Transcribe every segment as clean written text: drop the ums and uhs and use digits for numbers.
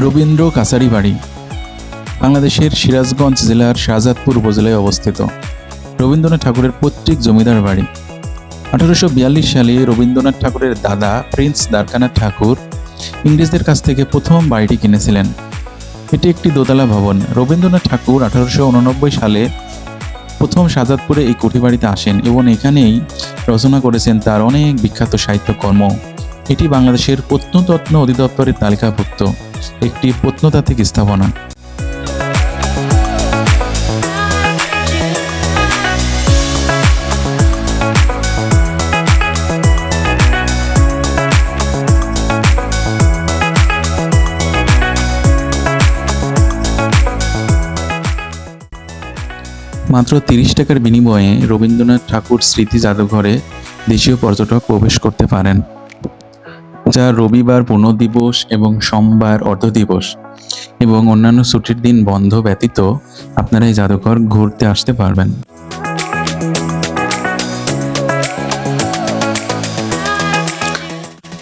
রবীন্দ্র কাছারি বাড়ি বাংলাদেশের সিরাজগঞ্জ জেলার শাহজাদপুর উপজেলায় অবস্থিত। রবীন্দ্রনাথ ঠাকুরের পৈতৃক জমিদার বাড়ি। 1842 সালে রবীন্দ্রনাথ ঠাকুরের দাদা প্রিন্স দ্বারকানাথ ঠাকুর ইংরেজদের কাছ থেকে প্রথম বাড়িটি কিনেছিলেন। এটি একটি দোতলা ভবন। রবীন্দ্রনাথ ঠাকুর 1889 সালে প্রথম শাহজাদপুরে এই কুঠিবাড়িতে আসেন এবং এখানেই রচনা করেছেন তার অনেক বিখ্যাত সাহিত্যকর্ম। এটি বাংলাদেশের প্রত্নতত্ত্ব অধিদপ্তরের তালিকাভুক্ত একটি প্রত্নতাত্ত্বিক স্থাপনা। মাত্র 30 টাকার বিনিময়ে রবীন্দ্রনাথ ঠাকুর স্মৃতি জাদুঘরে দেশীয় পর্যটক প্রবেশ করতে পারেন, যা রবিবার পূর্ণ দিবস এবং সোমবার অর্ধ দিবস এবং অন্যান্য ছুটির দিন বন্ধ ব্যতীত আপনারা এই জাদুঘর ঘুরতে আসতে পারবেন।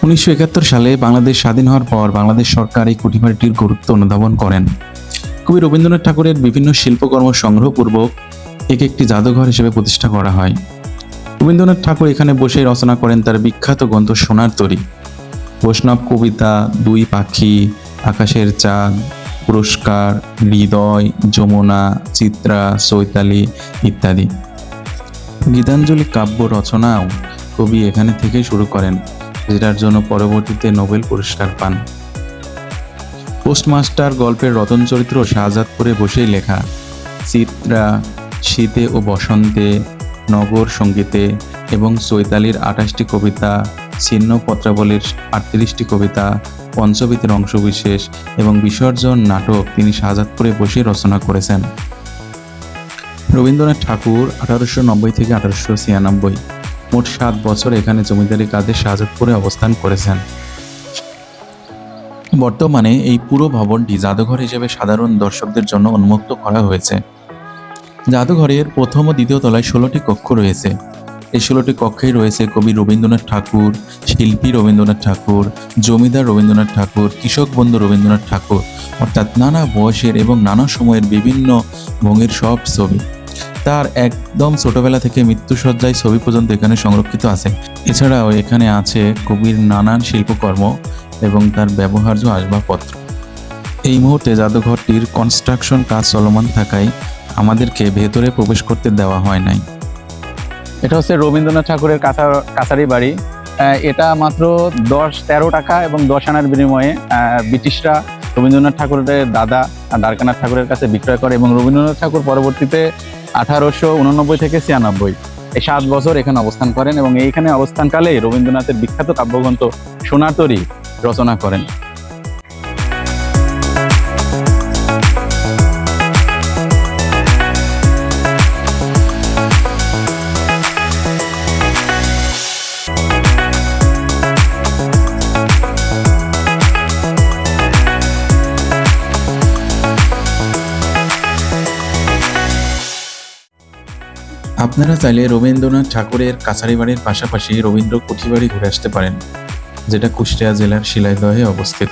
উনিশশো 71 সালে বাংলাদেশ স্বাধীন হওয়ার পর বাংলাদেশ সরকার এই কুঠিবাড়িটির গুরুত্ব অনুধাবন করেন। কবি রবীন্দ্রনাথ ঠাকুরের বিভিন্ন শিল্পকর্ম সংগ্রহপূর্বক একটি জাদুঘর হিসেবে প্রতিষ্ঠা করা হয়। রবীন্দ্রনাথ ঠাকুর এখানে বসে রচনা করেন তার বিখ্যাত গ্রন্থ সোনার তরী, বৈষ্ণব কবিতা, দুই পাখি, আকাশের চাঁদ, পুরস্কার, হৃদয়, যমুনা, চিত্রা, চৈতালি ইত্যাদি। গীতাঞ্জলি কাব্য রচনাও কবি এখানে থেকেই শুরু করেন, যেটার জন্য পরবর্তীতে নোবেল পুরস্কার পান। পোস্টমাস্টার গল্পের রতন চরিত্র শাহজাদপুরে বসেই লেখা। চিত্রা, শীতে ও বসন্তে, নগর সঙ্গীতে এবং চৈতালির 28টি কবিতা, ছিন্ন পত্রাবলীর 38টি কবিতা, পঞ্চবীতের অংশবিশেষ এবং বিসর্জন নাটক তিনি শাহজাদপুরে বসে রচনা করেছেন। রবীন্দ্রনাথ ঠাকুর 1890 থেকে 1896 মোট 7 বছর এখানে জমিদারি কাজে শাহজাদপুরে অবস্থান করেছেন। বর্তমানে এই পুরো ভবনটি জাদুঘর হিসেবে সাধারণ দর্শকদের জন্য উন্মুক্ত করা হয়েছে। জাদুঘরের প্রথম ও দ্বিতীয় তলায় 16টি কক্ষ রয়েছে। এই 16টি কক্ষেই রয়েছে কবি রবীন্দ্রনাথ ঠাকুর, শিল্পী রবীন্দ্রনাথ ঠাকুর, জমিদার রবীন্দ্রনাথ ঠাকুর, কৃষক বন্ধু রবীন্দ্রনাথ ঠাকুর, অর্থাৎ নানা বয়সের এবং নানা সময়ের বিভিন্ন ভঙ্গির সব ছবি। তার একদম ছোটবেলা থেকে মৃত্যুসজ্জায় ছবি পর্যন্ত এখানে সংরক্ষিত আছে। এছাড়াও এখানে আছে কবির নানান শিল্পকর্ম এবং তার ব্যবহার্য আসবাবপত্র। এই মুহূর্তে জাদুঘরটির কনস্ট্রাকশন কাজ চলমান থাকায় আমাদেরকে ভেতরে প্রবেশ করতে দেওয়া হয় নাই। এটা হচ্ছে রবীন্দ্রনাথ ঠাকুরের কাছারি বাড়ি। এটা মাত্র 13 টাকা এবং 10 আনার বিনিময়ে ব্রিটিশরা রবীন্দ্রনাথ ঠাকুরের দাদা দ্বারকানাথ ঠাকুরের কাছে বিক্রয় করে এবং রবীন্দ্রনাথ ঠাকুর পরবর্তীতে 1889 থেকে 96 এই 7 বছর এখানে অবস্থান করেন এবং এইখানে অবস্থানকালে রবীন্দ্রনাথের বিখ্যাত কাব্যগ্রন্থ সোনার তরী রচনা করেন। আপনারা চাইলে রবীন্দ্রনাথ ঠাকুরের কাছারি বাড়ির পাশাপাশি রবীন্দ্র কুঠিবাড়ি ঘুরে আসতে পারেন, যেটা কুষ্টিয়া জেলার শিলাইদহে অবস্থিত।